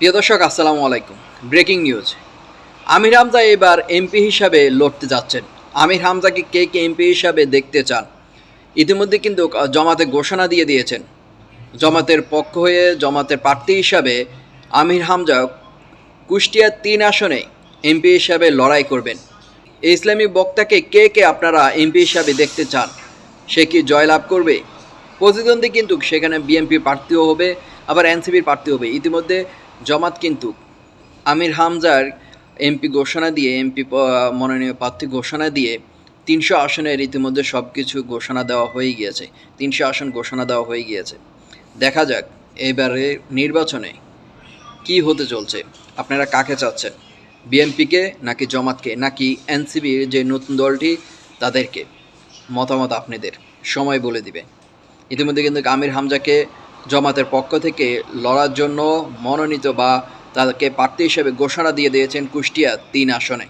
প্রিয় দর্শক আসসালামু আলাইকুম। ব্রেকিং নিউজ, আমির হামজা এবার এমপি হিসাবে লড়তে যাচ্ছেন। আমির হামজাকে কে কে এমপি হিসাবে দেখতে চান? ইতিমধ্যে কিন্তু জামাতে ঘোষণা দিয়ে দিয়েছেন। জামাতের পক্ষ হয়ে জামাতের প্রার্থী হিসাবে আমির হামজা কুষ্টিয়া ৩ আসনে এমপি হিসাবে লড়াই করবেন। এই ইসলামী বক্তাকে কে কে আপনারা এমপি হিসাবে দেখতে চান? সে কি জয়লাভ করবে? প্রতিদ্বন্দ্বী কিন্তু সেখানে বিএনপি প্রার্থীও হবে, আবার এনসিপির প্রার্থী হবে। ইতিমধ্যে জামাত কিন্তু আমির হামজার এমপি ঘোষণা দিয়ে মনোনীয় প্রার্থী ঘোষণা দিয়ে ৩০০ আসনের ইতিমধ্যে সব কিছু ঘোষণা দেওয়া হয়ে গিয়েছে। ৩০০ আসন ঘোষণা দেওয়া হয়ে গিয়েছে। দেখা যাক এবারে নির্বাচনে কি হতে চলছে। আপনারা কাকে চাচ্ছেন? বিএনপিকে নাকি জামাতকে নাকি এনসিপির যে নতুন দলটি তাদেরকে? মতামত আপনাদের সময় বলে দিবে। ইতিমধ্যে কিন্তু আমির হামজাকে জামাতের পক্ষ থেকে লড়ার জন্য মনোনীত বা তাকে প্রার্থী হিসেবে ঘোষণা দিয়ে দিয়েছেন কুষ্টিয়া ৩ আসনে।